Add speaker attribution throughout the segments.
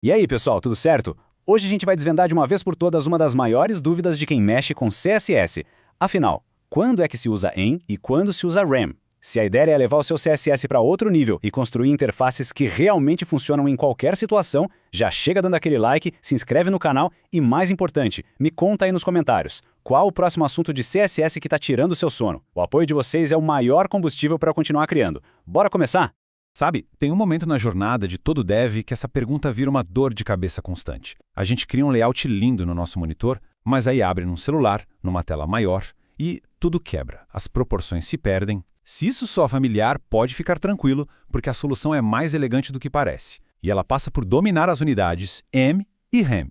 Speaker 1: E aí, pessoal, tudo certo? Hoje a gente vai desvendar de uma vez por todas uma das maiores dúvidas de quem mexe com CSS. Afinal, quando é que se usa EN e quando se usa RAM? Se a ideia é levar o seu CSS para outro nível e construir interfaces que realmente funcionam em qualquer situação, já chega dando aquele like, se inscreve no canal e, mais importante, me conta aí nos comentários, qual o próximo assunto de CSS que está tirando o seu sono? O apoio de vocês é o maior combustível para eu continuar criando. Bora começar?
Speaker 2: Sabe, tem um momento na jornada de todo dev que essa pergunta vira uma dor de cabeça constante. A gente cria um layout lindo no nosso monitor, mas aí abre num celular, numa tela maior, e tudo quebra. As proporções se perdem. Se isso soa familiar, pode ficar tranquilo, porque a solução é mais elegante do que parece. E ela passa por dominar as unidades EM e RAM.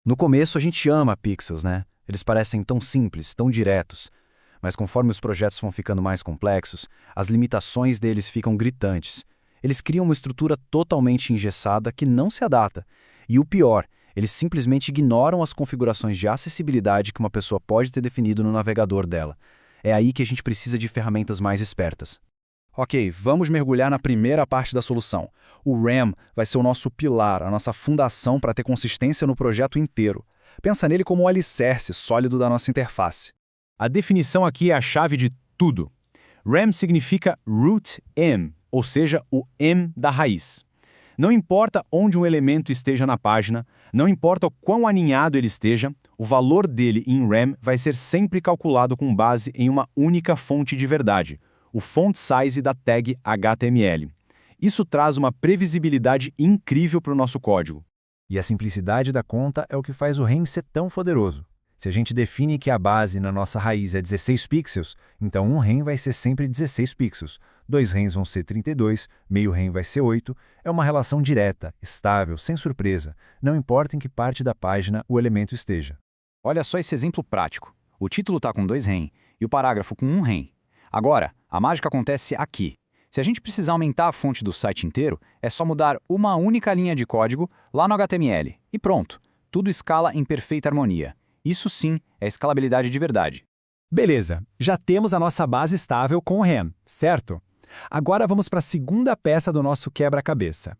Speaker 3: No começo a gente ama pixels, né? Eles parecem tão simples, tão diretos. Mas conforme os projetos vão ficando mais complexos, as limitações deles ficam gritantes. Eles criam uma estrutura totalmente engessada que não se adapta. E o pior, eles simplesmente ignoram as configurações de acessibilidade que uma pessoa pode ter definido no navegador dela. É aí que a gente precisa de ferramentas mais espertas.
Speaker 1: Ok, vamos mergulhar na primeira parte da solução. O RAM vai ser o nosso pilar, a nossa fundação para ter consistência no projeto inteiro. Pensa nele como o alicerce sólido da nossa interface.
Speaker 2: A definição aqui é a chave de tudo. RAM significa root M, ou seja, o M da raiz. Não importa onde um elemento esteja na página, não importa o quão aninhado ele esteja, o valor dele em RAM vai ser sempre calculado com base em uma única fonte de verdade, o font size da tag HTML. Isso traz uma previsibilidade incrível para o nosso código.
Speaker 3: E a simplicidade da conta é o que faz o RAM ser tão poderoso. Se a gente define que a base na nossa raiz é 16 pixels, então um RAM vai ser sempre 16 pixels, 2 RAMs vão ser 32, meio RAM vai ser 8, é uma relação direta, estável, sem surpresa, não importa em que parte da página o elemento esteja.
Speaker 1: Olha só esse exemplo prático. O título está com 2 RAM e o parágrafo com 1 RAM. Agora, a mágica acontece aqui. Se a gente precisar aumentar a fonte do site inteiro, é só mudar uma única linha de código lá no HTML. E pronto, tudo escala em perfeita harmonia. Isso sim é escalabilidade de verdade.
Speaker 2: Beleza, já temos a nossa base estável com o RAM, certo? Agora vamos para a segunda peça do nosso quebra-cabeça.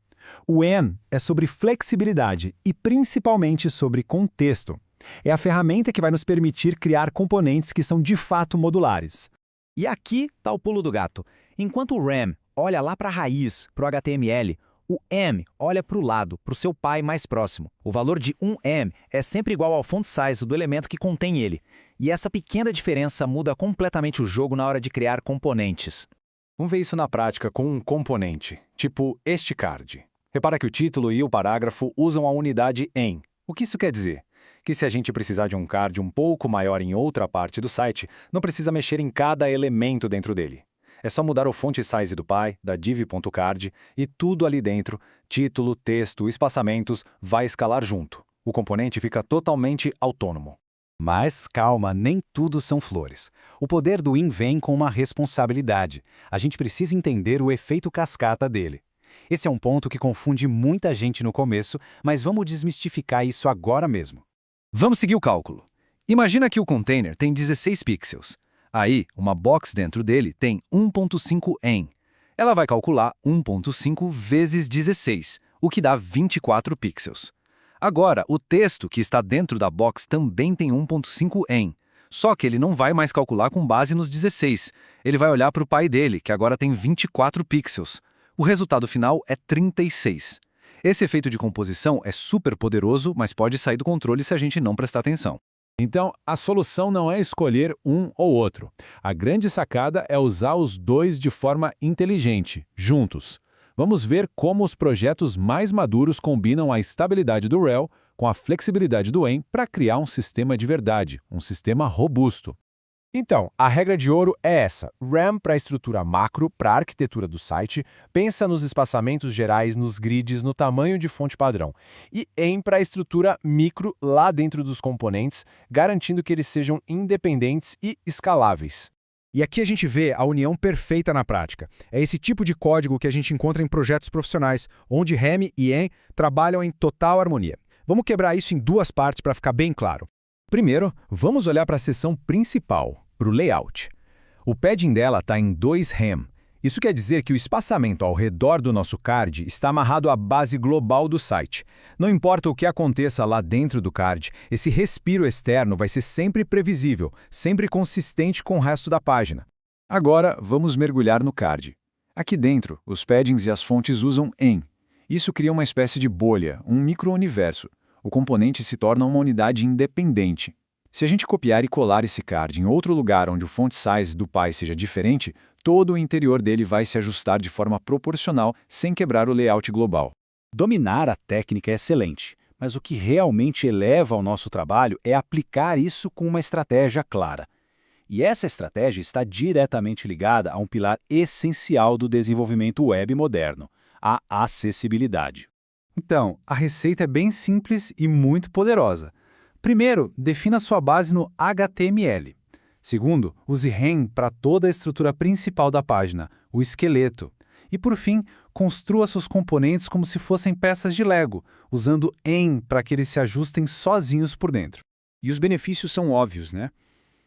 Speaker 2: O EN é sobre flexibilidade e principalmente sobre contexto. É a ferramenta que vai nos permitir criar componentes que são de fato modulares.
Speaker 3: E aqui está o pulo do gato. Enquanto o RAM olha lá para a raiz, para o HTML, o M olha para o lado, para o seu pai mais próximo. O valor de 1M é sempre igual ao font size do elemento que contém ele. E essa pequena diferença muda completamente o jogo na hora de criar componentes.
Speaker 1: Vamos ver isso na prática com um componente, tipo este card. Repara que o título e o parágrafo usam a unidade EN. O que isso quer dizer? Que se a gente precisar de um card um pouco maior em outra parte do site, não precisa mexer em cada elemento dentro dele. É só mudar o font size do pai, da div.card, e tudo ali dentro, título, texto, espaçamentos, vai escalar junto. O componente fica totalmente autônomo.
Speaker 2: Mas calma, nem tudo são flores. O poder do IN vem com uma responsabilidade. A gente precisa entender o efeito cascata dele. Esse é um ponto que confunde muita gente no começo, mas vamos desmistificar isso agora mesmo.
Speaker 4: Vamos seguir o cálculo. Imagina que o container tem 16 pixels. Aí, uma box dentro dele tem 1.5 EN. Ela vai calcular 1.5 vezes 16, o que dá 24 pixels. Agora, o texto que está dentro da box também tem 1.5 EN. Só que ele não vai mais calcular com base nos 16. Ele vai olhar para o pai dele, que agora tem 24 pixels. O resultado final é 36. Esse efeito de composição é super poderoso, mas pode sair do controle se a gente não prestar atenção.
Speaker 2: Então, a solução não é escolher um ou outro. A grande sacada é usar os dois de forma inteligente, juntos. Vamos ver como os projetos mais maduros combinam a estabilidade do RHEL com a flexibilidade do EN para criar um sistema de verdade, um sistema robusto. Então, a regra de ouro é essa: RAM para a estrutura macro, para a arquitetura do site, pensa nos espaçamentos gerais, nos grids, no tamanho de fonte padrão. E EN para a estrutura micro lá dentro dos componentes, garantindo que eles sejam independentes e escaláveis. E aqui a gente vê a união perfeita na prática. É esse tipo de código que a gente encontra em projetos profissionais, onde RAM e EN trabalham em total harmonia. Vamos quebrar isso em duas partes para ficar bem claro. Primeiro, vamos olhar para a seção principal, para o layout. O padding dela está em 2 RAM, Isso quer dizer que o espaçamento ao redor do nosso card está amarrado à base global do site. Não importa o que aconteça lá dentro do card, esse respiro externo vai ser sempre previsível, sempre consistente com o resto da página.
Speaker 5: Agora, vamos mergulhar no card. Aqui dentro, os paddings e as fontes usam em. Isso cria uma espécie de bolha, um micro-universo. O componente se torna uma unidade independente. Se a gente copiar e colar esse card em outro lugar onde o font size do pai seja diferente, todo o interior dele vai se ajustar de forma proporcional sem quebrar o layout global.
Speaker 1: Dominar a técnica é excelente, mas o que realmente eleva o nosso trabalho é aplicar isso com uma estratégia clara. E essa estratégia está diretamente ligada a um pilar essencial do desenvolvimento web moderno, a acessibilidade.
Speaker 4: Então, a receita é bem simples e muito poderosa. Primeiro, defina sua base no HTML. Segundo, use REM para toda a estrutura principal da página, o esqueleto. E por fim, construa seus componentes como se fossem peças de Lego, usando EN para que eles se ajustem sozinhos por dentro.
Speaker 1: E os benefícios são óbvios, né?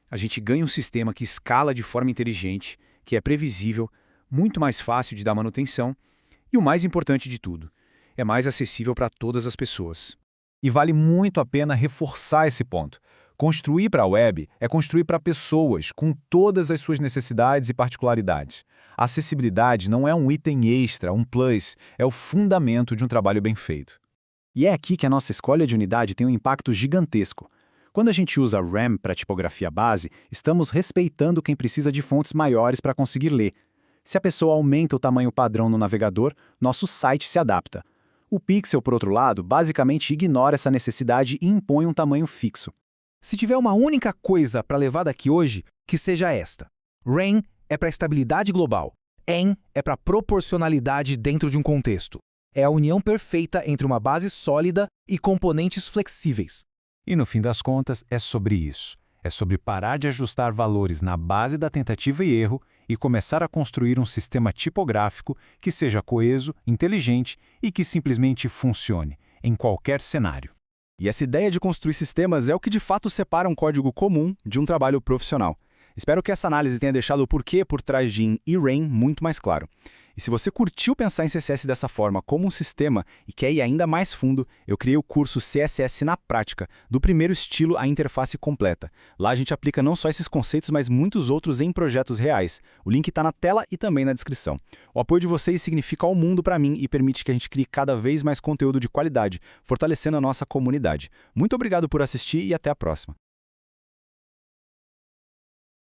Speaker 1: A gente ganha um sistema que escala de forma inteligente, que é previsível, muito mais fácil de dar manutenção e o mais importante de tudo, é mais acessível para todas as pessoas.
Speaker 2: E vale muito a pena reforçar esse ponto. Construir para a web é construir para pessoas, com todas as suas necessidades e particularidades. A acessibilidade não é um item extra, um plus, é o fundamento de um trabalho bem feito.
Speaker 1: E é aqui que a nossa escolha de unidade tem um impacto gigantesco. Quando a gente usa RAM para tipografia base, estamos respeitando quem precisa de fontes maiores para conseguir ler. Se a pessoa aumenta o tamanho padrão no navegador, nosso site se adapta. O Pixel, por outro lado, basicamente ignora essa necessidade e impõe um tamanho fixo.
Speaker 6: Se tiver uma única coisa para levar daqui hoje, que seja esta. REM é para estabilidade global. EN é para proporcionalidade dentro de um contexto. É a união perfeita entre uma base sólida e componentes flexíveis.
Speaker 2: E no fim das contas, é sobre isso. É sobre parar de ajustar valores na base da tentativa e erro e começar a construir um sistema tipográfico que seja coeso, inteligente e que simplesmente funcione, em qualquer cenário.
Speaker 1: E essa ideia de construir sistemas é o que de fato separa um código comum de um trabalho profissional. Espero que essa análise tenha deixado o porquê por trás de IN e REM muito mais claro. E se você curtiu pensar em CSS dessa forma como um sistema e quer ir ainda mais fundo, eu criei o curso CSS na Prática, do primeiro estilo à interface completa. Lá a gente aplica não só esses conceitos, mas muitos outros em projetos reais. O link está na tela e também na descrição. O apoio de vocês significa ao mundo para mim e permite que a gente crie cada vez mais conteúdo de qualidade, fortalecendo a nossa comunidade. Muito obrigado por assistir e até a próxima.